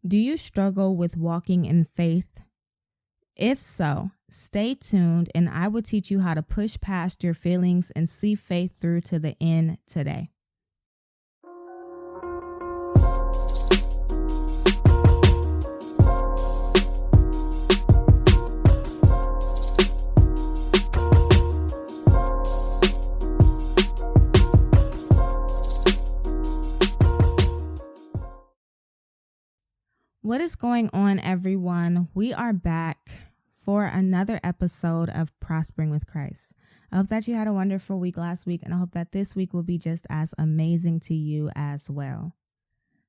Do you struggle with walking in faith? If so, stay tuned and I will teach you how to push past your feelings and see faith through to the end today. What is going on, everyone? We are back for another episode of Prospering with Christ. I hope that you had a wonderful week last week, and I hope that this week will be just as amazing to you as well.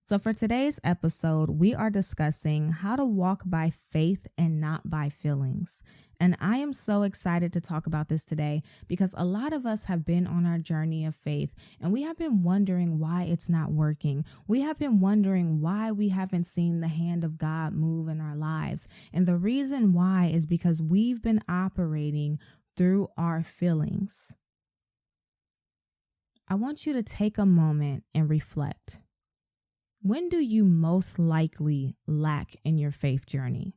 So for today's episode, we are discussing how to walk by faith and not by feelings. And I am so excited to talk about this today because a lot of us have been on our journey of faith and we have been wondering why it's not working. We have been wondering why we haven't seen the hand of God move in our lives. And the reason why is because we've been operating through our feelings. I want you to take a moment and reflect. When do you most likely lack in your faith journey?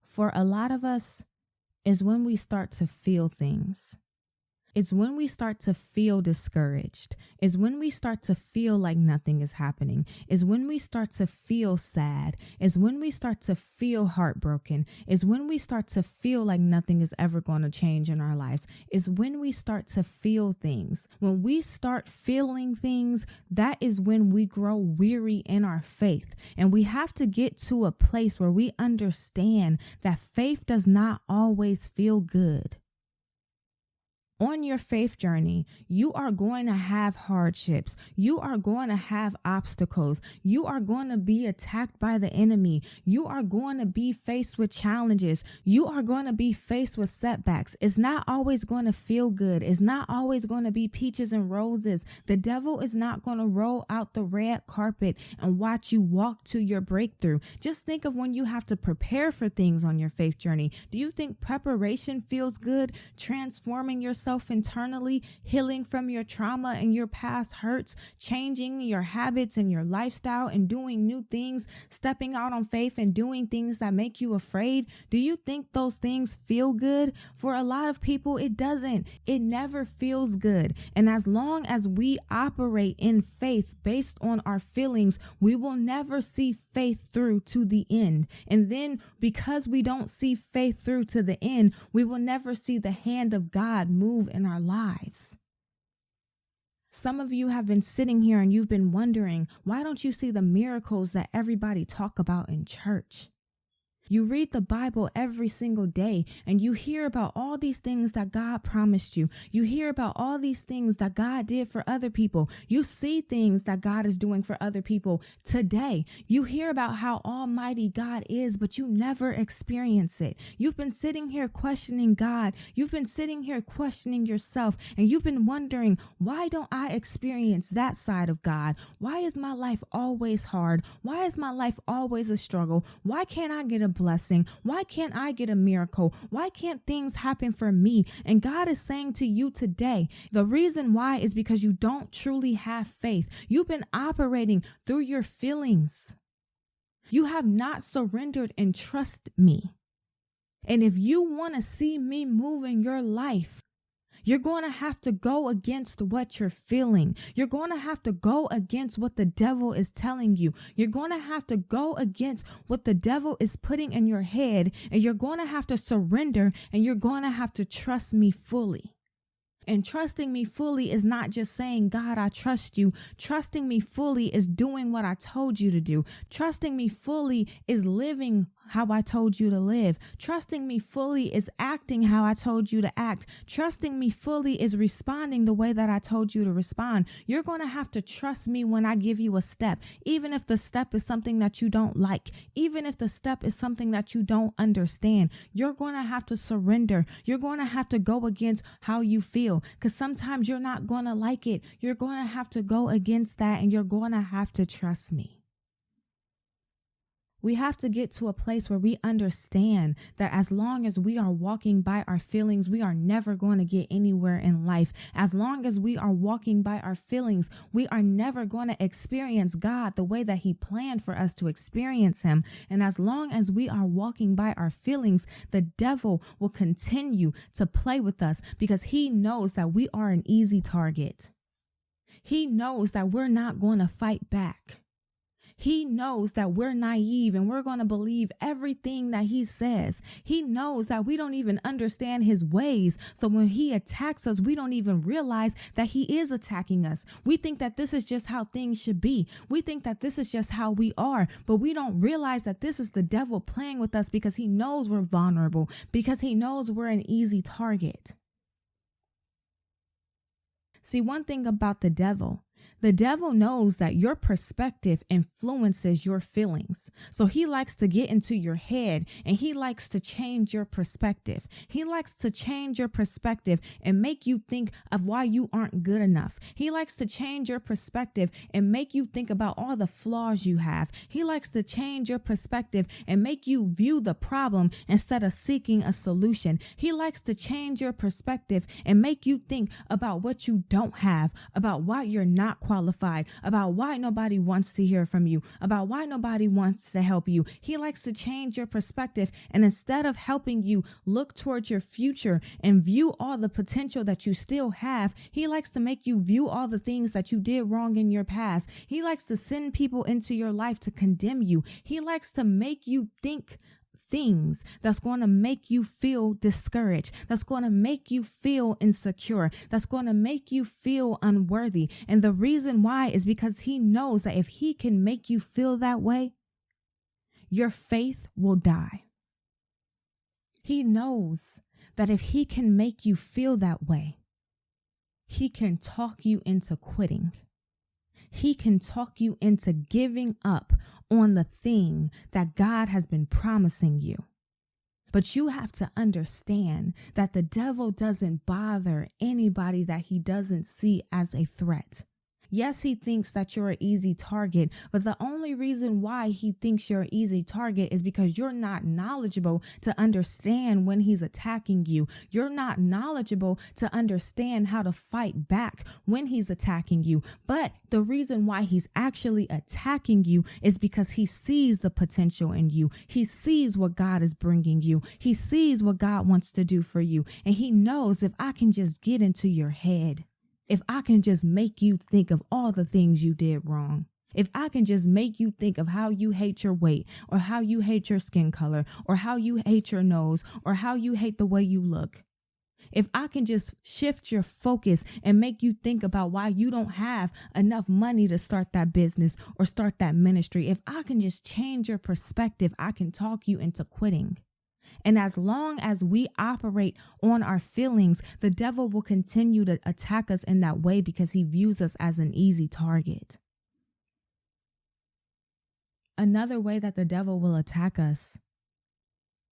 For a lot of us, is when we start to feel things. It's when we start to feel discouraged. It's when we start to feel like nothing is happening. It's when we start to feel sad. It's when we start to feel heartbroken. It's when we start to feel like nothing is ever going to change in our lives. It's when we start to feel things. When we start feeling things, that is when we grow weary in our faith. And we have to get to a place where we understand that faith does not always feel good. On your faith journey, you are going to have hardships. You are going to have obstacles. You are going to be attacked by the enemy. You are going to be faced with challenges. You are going to be faced with setbacks. It's not always going to feel good. It's not always going to be peaches and roses. The devil is not going to roll out the red carpet and watch you walk to your breakthrough. Just think of when you have to prepare for things on your faith journey. Do you think preparation feels good? Transforming yourself internally, healing from your trauma and your past hurts, changing your habits and your lifestyle and doing new things, stepping out on faith and doing things that make you afraid. Do you think those things feel good? For a lot of people, it doesn't. It never feels good. And as long as we operate in faith based on our feelings, we will never see faith through to the end. And then because we don't see faith through to the end, we will never see the hand of God move in our lives. Some of you have been sitting here and you've been wondering, why don't you see the miracles that everybody talk about in church? You read the Bible every single day and you hear about all these things that God promised you. You hear about all these things that God did for other people. You see things that God is doing for other people today. You hear about how almighty God is, but you never experience it. You've been sitting here questioning God. You've been sitting here questioning yourself, and you've been wondering, why don't I experience that side of God? Why is my life always hard? Why is my life always a struggle? Why can't I get a blessing? Why can't I get a miracle? Why can't things happen for me? And God is saying to you today, the reason why is because you don't truly have faith. You've been operating through your feelings. You have not surrendered and trust me. And if you want to see me move in your life, you're going to have to go against what you're feeling. You're going to have to go against what the devil is telling you. You're going to have to go against what the devil is putting in your head, and you're going to have to surrender, and you're going to have to trust me fully. And trusting me fully is not just saying, God, I trust you. Trusting me fully is doing what I told you to do. Trusting me fully is living how I told you to live. Trusting me fully is acting how I told you to act. Trusting me fully is responding the way that I told you to respond. You're going to have to trust me when I give you a step, even if the step is something that you don't like, even if the step is something that you don't understand. You're going to have to surrender. You're going to have to go against how you feel, because sometimes you're not going to like it. You're going to have to go against that, and you're going to have to trust me. We have to get to a place where we understand that as long as we are walking by our feelings, we are never going to get anywhere in life. As long as we are walking by our feelings, we are never going to experience God the way that He planned for us to experience Him. And as long as we are walking by our feelings, the devil will continue to play with us because he knows that we are an easy target. He knows that we're not going to fight back. He knows that we're naive and we're going to believe everything that he says. He knows that we don't even understand his ways. So when he attacks us, we don't even realize that he is attacking us. We think that this is just how things should be. We think that this is just how we are, but we don't realize that this is the devil playing with us because he knows we're vulnerable, because he knows we're an easy target. See, one thing about the devil knows that your perspective influences your feelings. So he likes to get into your head and he likes to change your perspective. He likes to change your perspective and make you think of why you aren't good enough. He likes to change your perspective and make you think about all the flaws you have. He likes to change your perspective and make you view the problem instead of seeking a solution. He likes to change your perspective and make you think about what you don't have, about why you're not qualified, about why nobody wants to hear from you, about why nobody wants to help you. He likes to change your perspective, and instead of helping you look towards your future and view all the potential that you still have, he likes to make you view all the things that you did wrong in your past. He likes to send people into your life to condemn you. He likes to make you think things that's going to make you feel discouraged, that's going to make you feel insecure, that's going to make you feel unworthy. And the reason why is because he knows that if he can make you feel that way, your faith will die. He knows that if he can make you feel that way, he can talk you into quitting. He can talk you into giving up on the thing that God has been promising you. But you have to understand that the devil doesn't bother anybody that he doesn't see as a threat. Yes, he thinks that you're an easy target, but the only reason why he thinks you're an easy target is because you're not knowledgeable to understand when he's attacking you. You're not knowledgeable to understand how to fight back when he's attacking you. But the reason why he's actually attacking you is because he sees the potential in you. He sees what God is bringing you. He sees what God wants to do for you. And he knows, if I can just get into your head, if I can just make you think of all the things you did wrong, if I can just make you think of how you hate your weight, or how you hate your skin color, or how you hate your nose, or how you hate the way you look, if I can just shift your focus and make you think about why you don't have enough money to start that business or start that ministry, if I can just change your perspective, I can talk you into quitting. And as long as we operate on our feelings, the devil will continue to attack us in that way because he views us as an easy target. Another way that the devil will attack us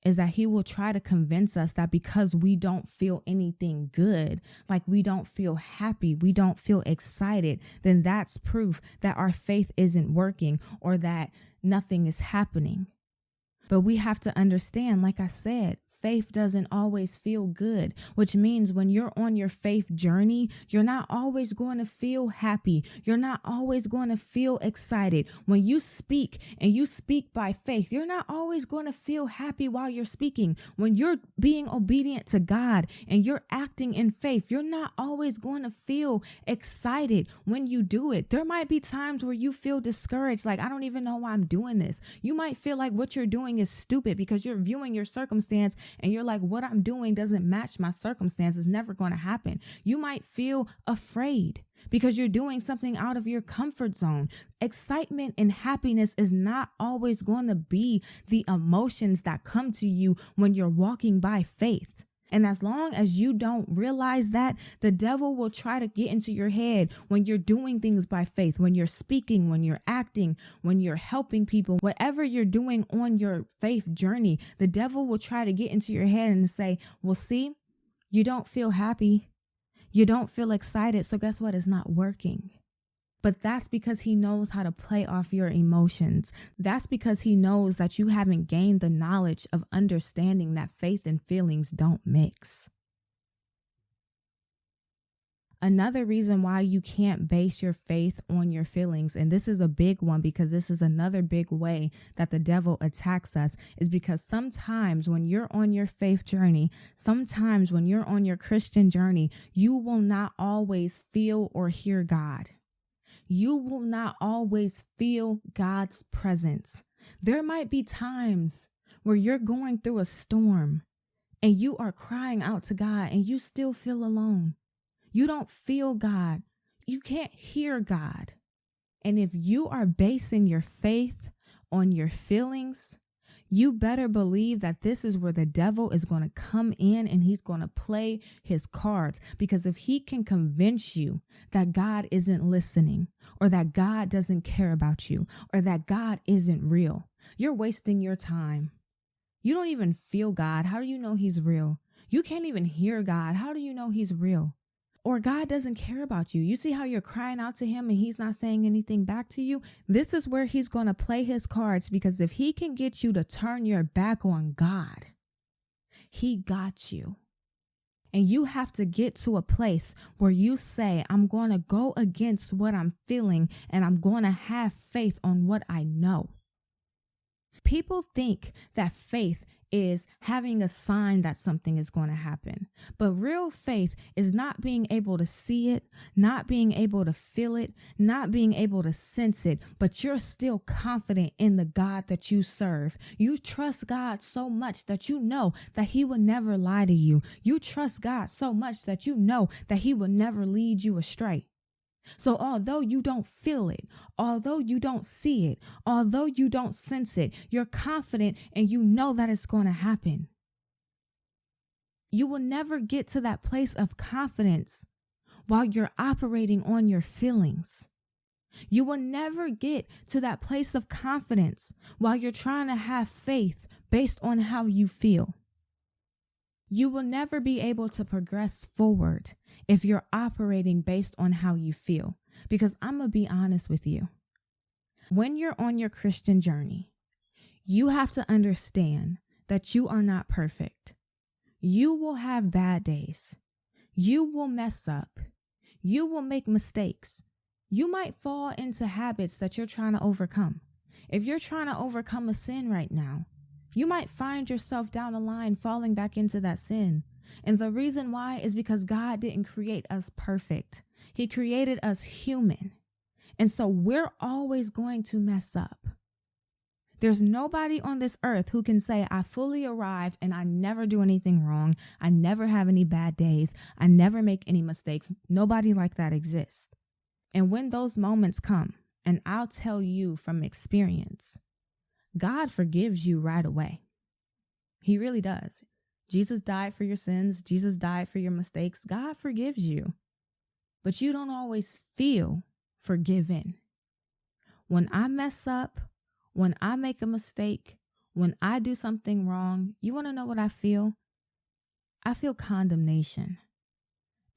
is that he will try to convince us that because we don't feel anything good, like we don't feel happy, we don't feel excited, then that's proof that our faith isn't working or that nothing is happening. But we have to understand, like I said, faith doesn't always feel good, which means when you're on your faith journey, you're not always going to feel happy. You're not always going to feel excited. When you speak and you speak by faith, you're not always going to feel happy while you're speaking. When you're being obedient to God and you're acting in faith, you're not always going to feel excited when you do it. There might be times where you feel discouraged, like, I don't even know why I'm doing this. You might feel like what you're doing is stupid because you're viewing your circumstance and you're like, what I'm doing doesn't match my circumstances, never going to happen. You might feel afraid because you're doing something out of your comfort zone. Excitement and happiness is not always going to be the emotions that come to you when you're walking by faith. And as long as you don't realize that, the devil will try to get into your head when you're doing things by faith, when you're speaking, when you're acting, when you're helping people, whatever you're doing on your faith journey, the devil will try to get into your head and say, well, see, you don't feel happy. You don't feel excited. So guess what? It's not working. But that's because he knows how to play off your emotions. That's because he knows that you haven't gained the knowledge of understanding that faith and feelings don't mix. Another reason why you can't base your faith on your feelings, and this is a big one because this is another big way that the devil attacks us, is because sometimes when you're on your faith journey, sometimes when you're on your Christian journey, you will not always feel or hear God. You will not always feel God's presence. There might be times where you're going through a storm and you are crying out to God and you still feel alone. You don't feel God. You can't hear God. And if you are basing your faith on your feelings, you better believe that this is where the devil is going to come in and he's going to play his cards. Because if he can convince you that God isn't listening, or that God doesn't care about you, or that God isn't real, you're wasting your time. You don't even feel God. How do you know he's real? You can't even hear God. How do you know he's real? Or God doesn't care about you. You see how you're crying out to him and he's not saying anything back to you? This is where he's going to play his cards, because if he can get you to turn your back on God, he got you. And you have to get to a place where you say, I'm going to go against what I'm feeling and I'm going to have faith on what I know. People think that faith is having a sign that something is going to happen. But real faith is not being able to see it, not being able to feel it, not being able to sense it, but you're still confident in the God that you serve. You trust God so much that you know that he will never lie to you. You trust God so much that you know that he will never lead you astray. So although you don't feel it, although you don't see it, although you don't sense it, you're confident and you know that it's going to happen. You will never get to that place of confidence while you're operating on your feelings. You will never get to that place of confidence while you're trying to have faith based on how you feel. You will never be able to progress forward if you're operating based on how you feel. Because I'm going to be honest with you. When you're on your Christian journey, you have to understand that you are not perfect. You will have bad days. You will mess up. You will make mistakes. You might fall into habits that you're trying to overcome. If you're trying to overcome a sin right now, you might find yourself down the line falling back into that sin. And the reason why is because God didn't create us perfect. He created us human. And so we're always going to mess up. There's nobody on this earth who can say, I fully arrived and I never do anything wrong. I never have any bad days. I never make any mistakes. Nobody like that exists. And when those moments come, and I'll tell you from experience, God forgives you right away. He really does. Jesus died for your sins. Jesus died for your mistakes. God forgives you. But you don't always feel forgiven. When I mess up, when I make a mistake, when I do something wrong, you want to know what I feel? I feel condemnation.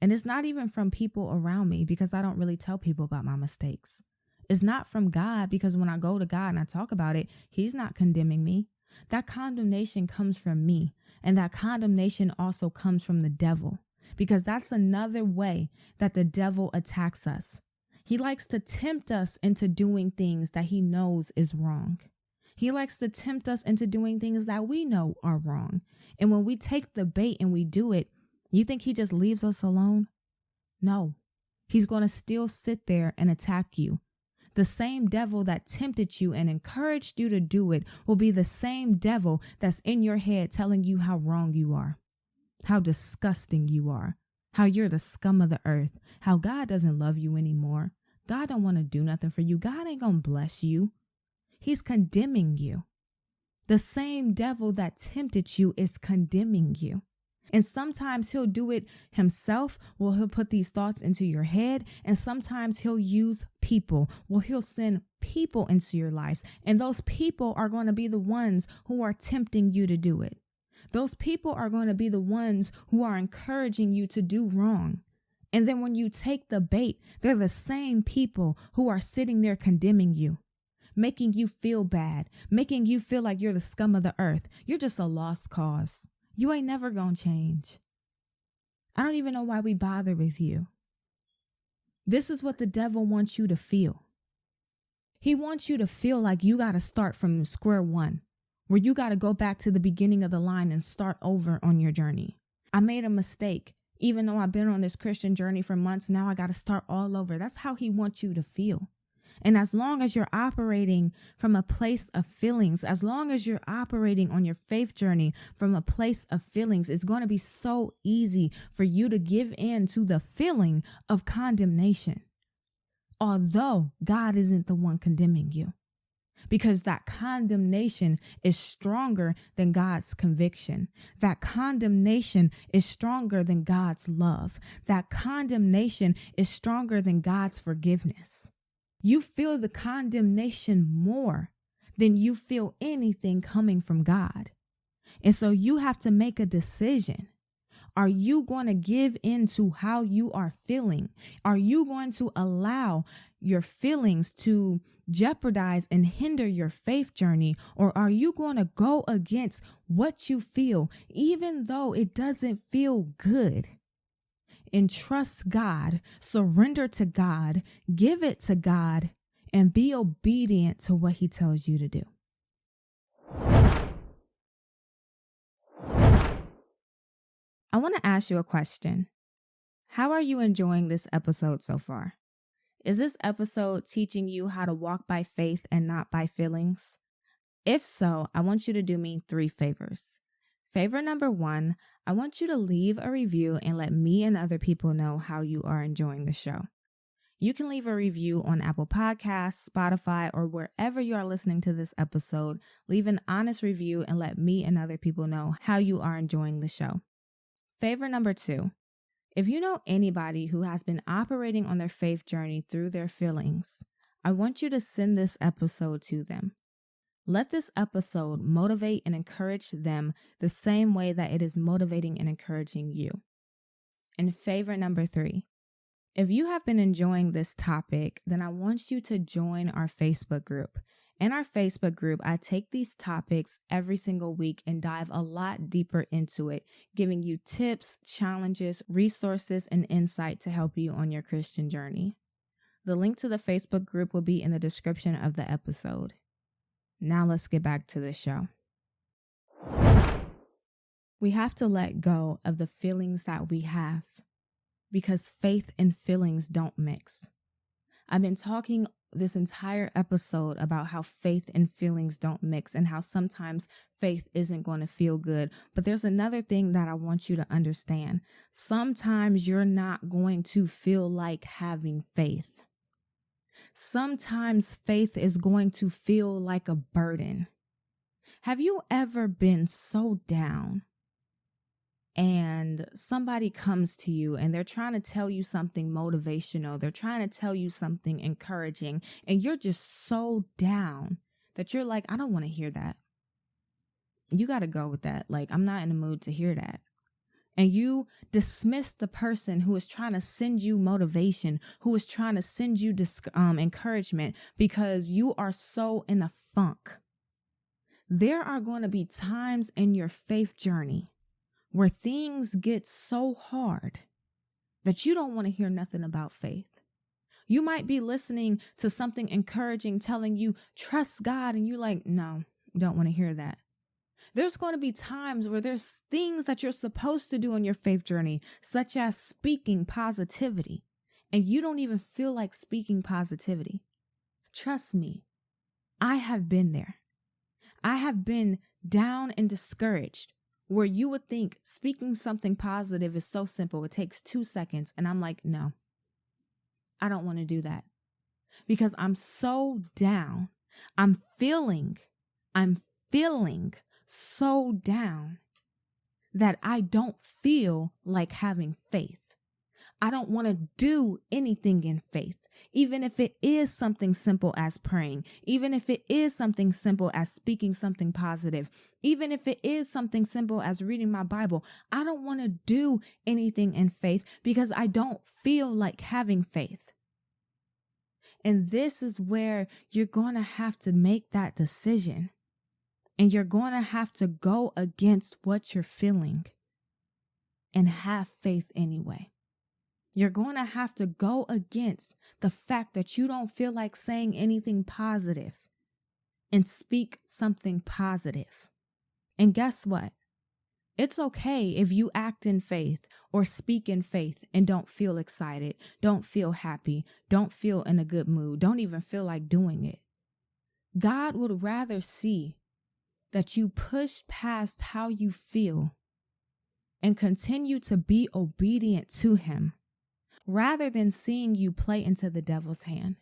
And it's not even from people around me, because I don't really tell people about my mistakes. It's not from God, because when I go to God and I talk about it, he's not condemning me. That condemnation comes from me. And that condemnation also comes from the devil, because that's another way that the devil attacks us. He likes to tempt us into doing things that he knows is wrong. He likes to tempt us into doing things that we know are wrong. And when we take the bait and we do it, you think he just leaves us alone? No, he's going to still sit there and attack you. The same devil that tempted you and encouraged you to do it will be the same devil that's in your head telling you how wrong you are, how disgusting you are, how you're the scum of the earth, how God doesn't love you anymore. God don't want to do nothing for you. God ain't going to bless you. He's condemning you. The same devil that tempted you is condemning you. And sometimes he'll do it himself. Well, he'll put these thoughts into your head. And sometimes he'll use people. Well, he'll send people into your lives. And those people are going to be the ones who are tempting you to do it. Those people are going to be the ones who are encouraging you to do wrong. And then when you take the bait, they're the same people who are sitting there condemning you, making you feel bad, making you feel like you're the scum of the earth. You're just a lost cause. You ain't never gonna change. I don't even know why we bother with you. This is what the devil wants you to feel. He wants you to feel like you got to start from square one, where you got to go back to the beginning of the line and start over on your journey. I made a mistake. Even though I've been on this Christian journey for months, now I got to start all over. That's how he wants you to feel. And as long as you're operating from a place of feelings, as long as you're operating on your faith journey from a place of feelings, it's going to be so easy for you to give in to the feeling of condemnation. Although God isn't the one condemning you, because that condemnation is stronger than God's conviction. That condemnation is stronger than God's love. That condemnation is stronger than God's forgiveness. You feel the condemnation more than you feel anything coming from God. And so you have to make a decision. Are you going to give in to how you are feeling? Are you going to allow your feelings to jeopardize and hinder your faith journey? Or are you going to go against what you feel, even though it doesn't feel good? And trust God, surrender to God, give it to God, and be obedient to what he tells you to do. I want to ask you a question. How are you enjoying this episode so far? Is this episode teaching you how to walk by faith and not by feelings? If so, I want you to do me 3 favors. Favor number 1, I want you to leave a review and let me and other people know how you are enjoying the show. You can leave a review on Apple Podcasts, Spotify, or wherever you are listening to this episode. Leave an honest review and let me and other people know how you are enjoying the show. Favor number 2, if you know anybody who has been operating on their faith journey through their feelings, I want you to send this episode to them. Let this episode motivate and encourage them the same way that it is motivating and encouraging you. And favor number 3, if you have been enjoying this topic, then I want you to join our Facebook group. In our Facebook group, I take these topics every single week and dive a lot deeper into it, giving you tips, challenges, resources, and insight to help you on your Christian journey. The link to the Facebook group will be in the description of the episode. Now let's get back to the show. We have to let go of the feelings that we have because faith and feelings don't mix. I've been talking this entire episode about how faith and feelings don't mix and how sometimes faith isn't going to feel good. But there's another thing that I want you to understand. Sometimes you're not going to feel like having faith. Sometimes faith is going to feel like a burden. Have you ever been so down and somebody comes to you and they're trying to tell you something motivational, they're trying to tell you something encouraging, and you're just so down that you're like, I don't want to hear that. You got to go with that. Like, I'm not in the mood to hear that. And you dismiss the person who is trying to send you motivation, who is trying to send you encouragement because you are so in a funk. There are going to be times in your faith journey where things get so hard that you don't want to hear nothing about faith. You might be listening to something encouraging, telling you, trust God, and you're like, no, don't want to hear that. There's going to be times where there's things that you're supposed to do on your faith journey, such as speaking positivity, and you don't even feel like speaking positivity. Trust me, I have been there. I have been down and discouraged, where you would think speaking something positive is so simple. It takes 2 seconds. And I'm like, no, I don't want to do that because I'm so down. I'm feeling so down that I don't feel like having faith. I don't want to do anything in faith. even if it is something simple as praying, even if it is something simple as speaking something positive, even if it is something simple as reading my Bible. I don't want to do anything in faith because I don't feel like having faith. And this is where you're going to have to make that decision. And you're going to have to go against what you're feeling and have faith anyway. You're going to have to go against the fact that you don't feel like saying anything positive and speak something positive. And guess what? It's okay if you act in faith or speak in faith and don't feel excited, don't feel happy, don't feel in a good mood, don't even feel like doing it. God would rather see that you push past how you feel and continue to be obedient to Him, rather than seeing you play into the devil's hand,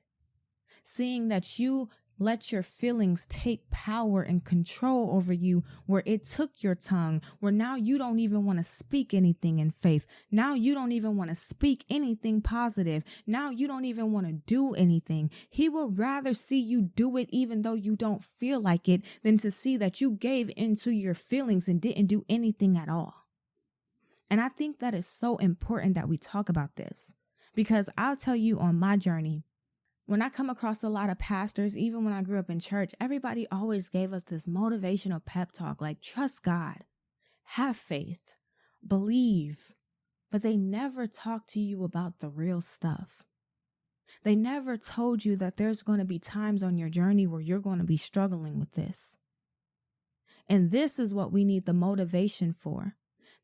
seeing that you let your feelings take power and control over you, where it took your tongue, where now you don't even want to speak anything in faith. Now you don't even want to speak anything positive. Now you don't even want to do anything. He would rather see you do it even though you don't feel like it than to see that you gave into your feelings and didn't do anything at all. And I think that is so important that we talk about this, because I'll tell you on my journey, when I come across a lot of pastors, even when I grew up in church, everybody always gave us this motivational pep talk, like trust God, have faith, believe, but they never talked to you about the real stuff. They never told you that there's going to be times on your journey where you're going to be struggling with this. And this is what we need the motivation for.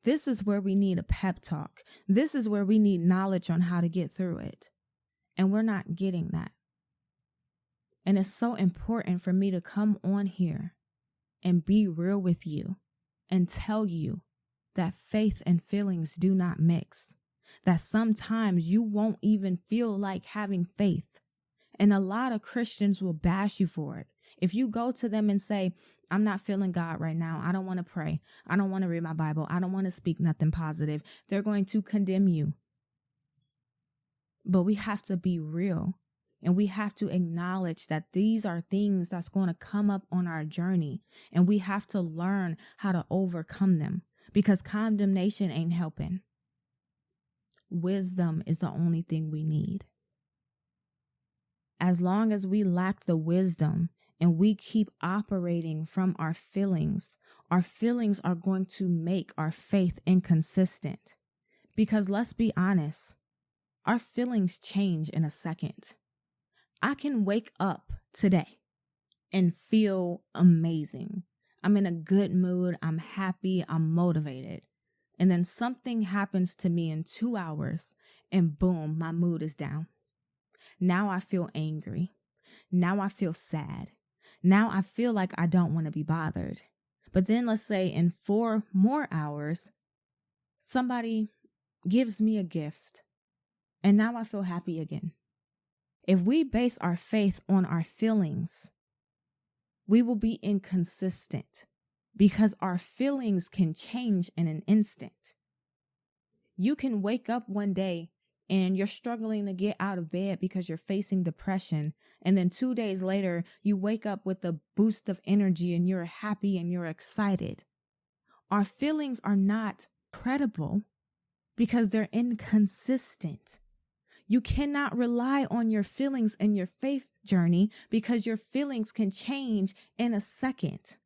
This is where we need a pep talk. This is where we need knowledge on how to get through it. And we're not getting that. And it's so important for me to come on here and be real with you and tell you that faith and feelings do not mix. That sometimes you won't even feel like having faith. And a lot of Christians will bash you for it. If you go to them and say, I'm not feeling God right now, I don't want to pray, I don't want to read my Bible, I don't want to speak nothing positive, they're going to condemn you. But we have to be real, and we have to acknowledge that these are things that's going to come up on our journey, and we have to learn how to overcome them, because condemnation ain't helping. Wisdom is the only thing we need. As long as we lack the wisdom and we keep operating from our feelings are going to make our faith inconsistent. Because let's be honest, our feelings change in a second. I can wake up today and feel amazing. I'm in a good mood. I'm happy. I'm motivated. And then something happens to me in 2 hours and boom, my mood is down. Now I feel angry. Now I feel sad. Now I feel like I don't want to be bothered. But then let's say in 4 more hours, somebody gives me a gift and now I feel happy again. If we base our faith on our feelings, we will be inconsistent because our feelings can change in an instant. You can wake up one day and you're struggling to get out of bed because you're facing depression. And then 2 days later, you wake up with a boost of energy and you're happy and you're excited. Our feelings are not credible because they're inconsistent. You cannot rely on your feelings in your faith journey because your feelings can change in a second.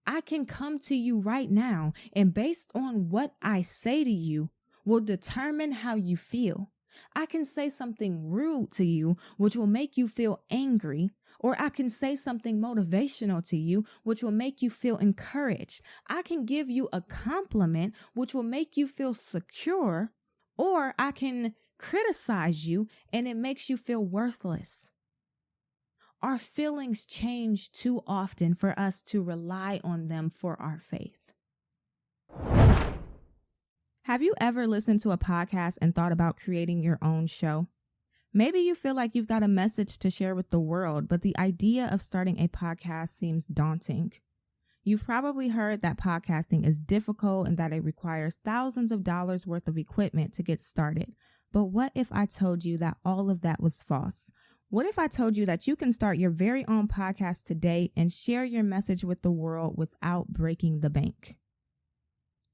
I can come to you right now, and based on what I say to you, will determine how you feel. I can say something rude to you, which will make you feel angry, or I can say something motivational to you, which will make you feel encouraged. I can give you a compliment, which will make you feel secure, or I can criticize you and it makes you feel worthless. Our feelings change too often for us to rely on them for our faith. Have you ever listened to a podcast and thought about creating your own show? Maybe you feel like you've got a message to share with the world, but the idea of starting a podcast seems daunting. You've probably heard that podcasting is difficult and that it requires thousands of dollars worth of equipment to get started. But what if I told you that all of that was false? What if I told you that you can start your very own podcast today and share your message with the world without breaking the bank?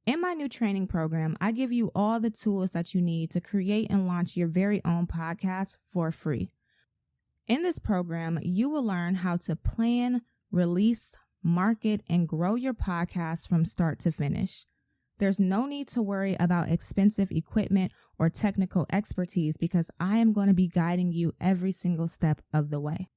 In my new training program, I give you all the tools that you need to create and launch your very own podcast for free. In this program, you will learn how to plan, release, market, and grow your podcast from start to finish. There's no need to worry about expensive equipment or technical expertise because I am going to be guiding you every single step of the way.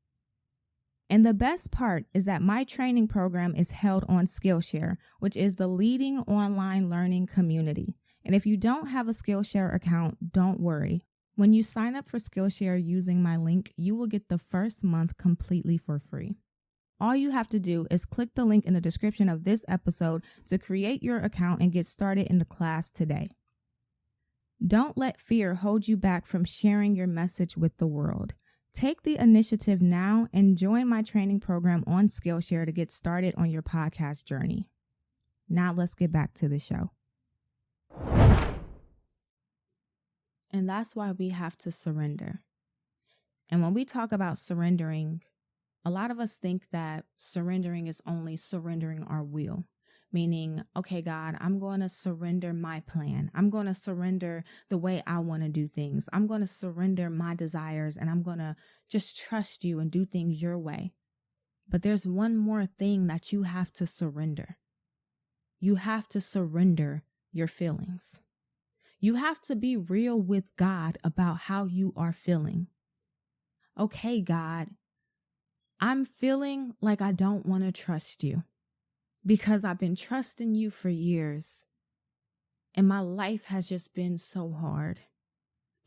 And the best part is that my training program is held on Skillshare, which is the leading online learning community. And if you don't have a Skillshare account, don't worry. When you sign up for Skillshare using my link, you will get the first month completely for free. All you have to do is click the link in the description of this episode to create your account and get started in the class today. Don't let fear hold you back from sharing your message with the world. Take the initiative now and join my training program on Skillshare to get started on your podcast journey. Now let's get back to the show. And that's why we have to surrender. And when we talk about surrendering, a lot of us think that surrendering is only surrendering our will, meaning, okay, God, I'm going to surrender my plan. I'm going to surrender the way I want to do things. I'm going to surrender my desires and I'm going to just trust you and do things your way. But there's one more thing that you have to surrender. You have to surrender your feelings. You have to be real with God about how you are feeling. Okay, God, I'm feeling like I don't want to trust you because I've been trusting you for years and my life has just been so hard.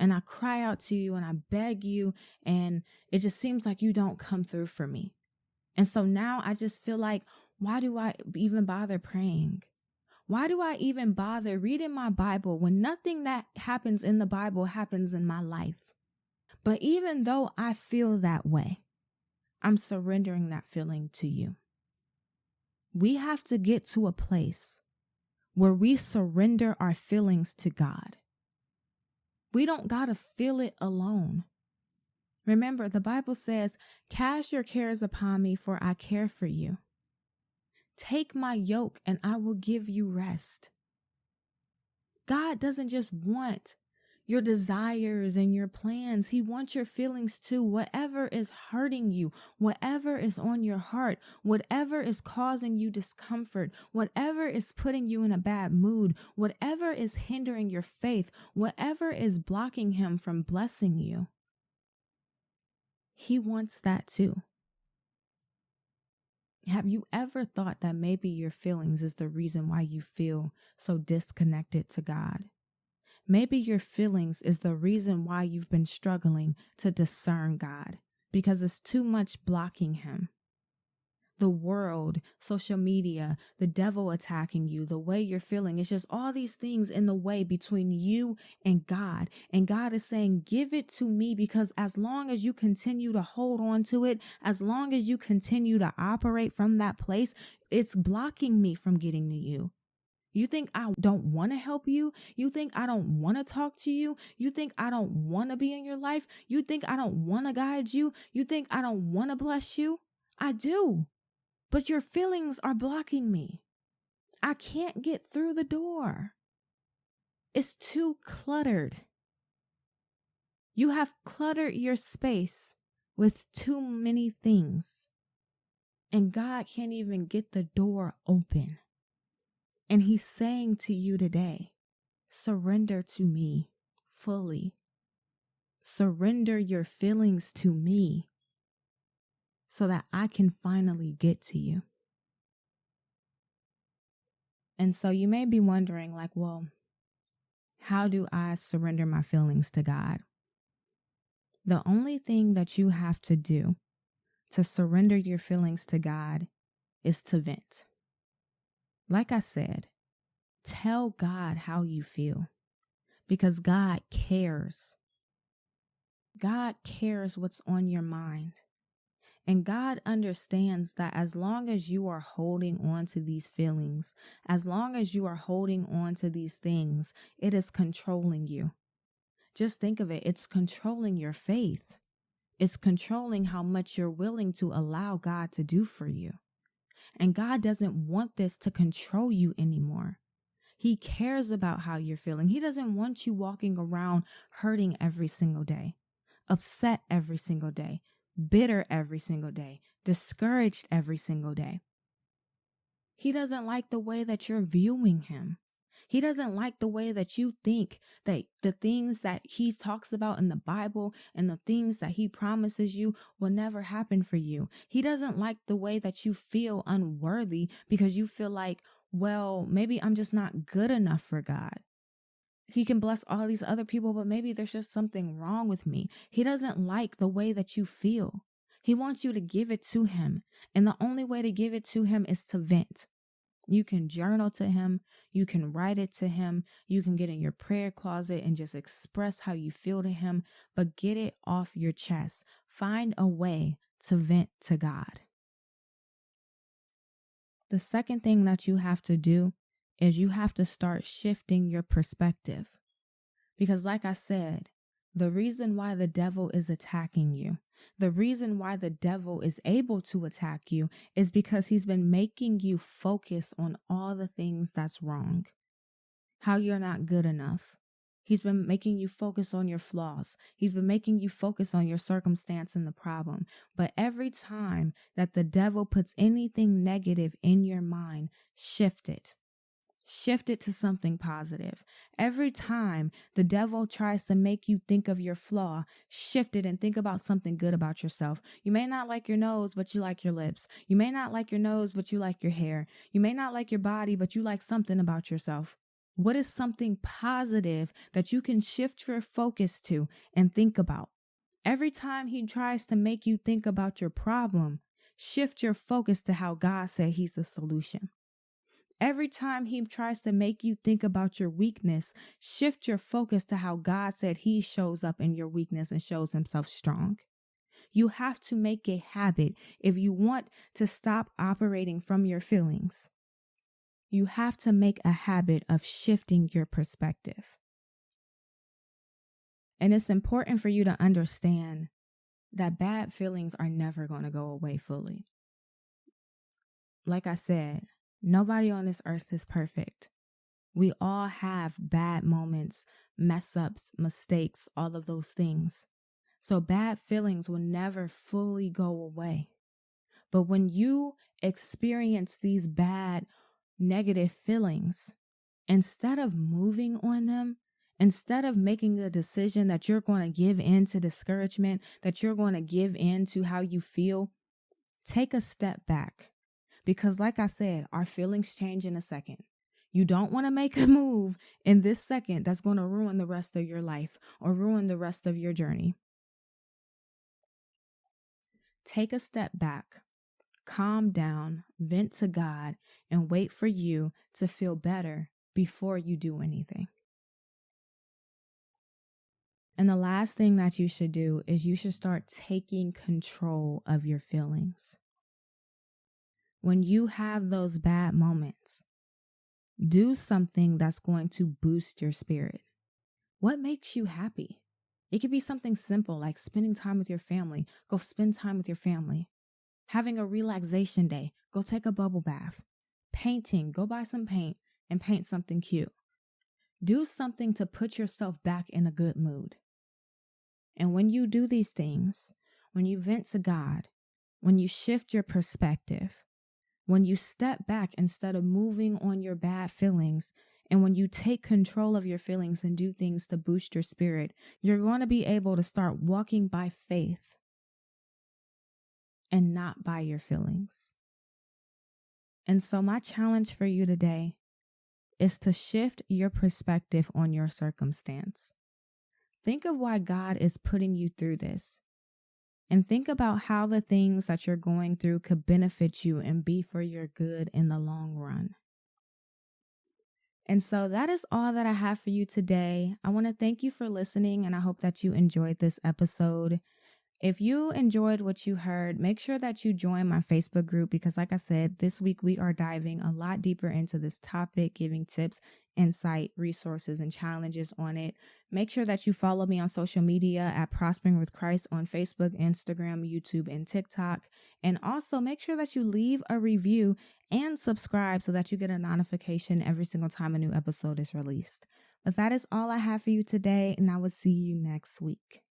And I cry out to you and I beg you and it just seems like you don't come through for me. And so now I just feel like, why do I even bother praying? Why do I even bother reading my Bible when nothing that happens in the Bible happens in my life? But even though I feel that way, I'm surrendering that feeling to you. We have to get to a place where we surrender our feelings to God. We don't gotta feel it alone. Remember, the Bible says, cast your cares upon me, for I care for you. Take my yoke and I will give you rest. God doesn't just want your desires and your plans. He wants your feelings too. Whatever is hurting you, whatever is on your heart, whatever is causing you discomfort, whatever is putting you in a bad mood, whatever is hindering your faith, whatever is blocking him from blessing you, he wants that too. Have you ever thought that maybe your feelings is the reason why you feel so disconnected to God? Maybe your feelings is the reason why you've been struggling to discern God because it's too much blocking him. The world, social media, the devil attacking you, the way you're feeling, it's just all these things in the way between you and God. And God is saying, give it to me, because as long as you continue to hold on to it, as long as you continue to operate from that place, it's blocking me from getting to you. You think I don't want to help you? You think I don't want to talk to you? You think I don't want to be in your life? You think I don't want to guide you? You think I don't want to bless you? I do. But your feelings are blocking me. I can't get through the door. It's too cluttered. You have cluttered your space with too many things. And God can't even get the door open. And he's saying to you today, surrender to me fully. Surrender your feelings to me so that I can finally get to you. And so you may be wondering, like, well, how do I surrender my feelings to God? The only thing that you have to do to surrender your feelings to God is to vent. Like I said, tell God how you feel because God cares. God cares what's on your mind. And God understands that as long as you are holding on to these feelings, as long as you are holding on to these things, it is controlling you. Just think of it. It's controlling your faith. It's controlling how much you're willing to allow God to do for you. And God doesn't want this to control you anymore. He cares about how you're feeling. He doesn't want you walking around hurting every single day, upset every single day, bitter every single day, discouraged every single day. He doesn't like the way that you're viewing him. He doesn't like the way that you think that the things that he talks about in the Bible and the things that he promises you will never happen for you. He doesn't like the way that you feel unworthy because you feel like, well, maybe I'm just not good enough for God. He can bless all these other people, but maybe there's just something wrong with me. He doesn't like the way that you feel. He wants you to give it to him. And the only way to give it to him is to vent. You can journal to him. You can write it to him. You can get in your prayer closet and just express how you feel to him, but get it off your chest. Find a way to vent to God. The second thing that you have to do is you have to start shifting your perspective. Because like I said, the reason why the devil is attacking you, the reason why the devil is able to attack you is because he's been making you focus on all the things that's wrong, how you're not good enough. He's been making you focus on your flaws. He's been making you focus on your circumstance and the problem. But every time that the devil puts anything negative in your mind, shift it. Shift it to something positive. Every time the devil tries to make you think of your flaw, shift it and think about something good about yourself. You may not like your nose, but you like your lips. You may not like your nose, but you like your hair. You may not like your body, but you like something about yourself. What is something positive that you can shift your focus to and think about? Every time he tries to make you think about your problem, shift your focus to how God said he's the solution. Every time he tries to make you think about your weakness, shift your focus to how God said he shows up in your weakness and shows himself strong. You have to make a habit if you want to stop operating from your feelings. You have to make a habit of shifting your perspective. And it's important for you to understand that bad feelings are never going to go away fully. Like I said, nobody on this earth is perfect. We all have bad moments, mess ups, mistakes, all of those things. So bad feelings will never fully go away. But when you experience these bad, negative feelings, instead of moving on them, instead of making a decision that you're going to give in to discouragement, that you're going to give in to how you feel, take a step back. Because like I said, our feelings change in a second. You don't want to make a move in this second that's going to ruin the rest of your life or ruin the rest of your journey. Take a step back, calm down, vent to God, and wait for you to feel better before you do anything. And the last thing that you should do is you should start taking control of your feelings. When you have those bad moments, do something that's going to boost your spirit. What makes you happy? It could be something simple like spending time with your family. Go spend time with your family. Having a relaxation day. Go take a bubble bath. Painting. Go buy some paint and paint something cute. Do something to put yourself back in a good mood. And when you do these things, when you vent to God, when you shift your perspective, when you step back instead of moving on your bad feelings, and when you take control of your feelings and do things to boost your spirit, you're going to be able to start walking by faith and not by your feelings. And so my challenge for you today is to shift your perspective on your circumstance. Think of why God is putting you through this. And think about how the things that you're going through could benefit you and be for your good in the long run. And so that is all that I have for you today. I want to thank you for listening, and I hope that you enjoyed this episode. If you enjoyed what you heard, make sure that you join my Facebook group because like I said, this week we are diving a lot deeper into this topic, giving tips insight, resources, and challenges on it. Make sure that you follow me on social media at Prospering with Christ on Facebook, Instagram, YouTube, and TikTok. And also make sure that you leave a review and subscribe so that you get a notification every single time a new episode is released. But that is all I have for you today, and I will see you next week.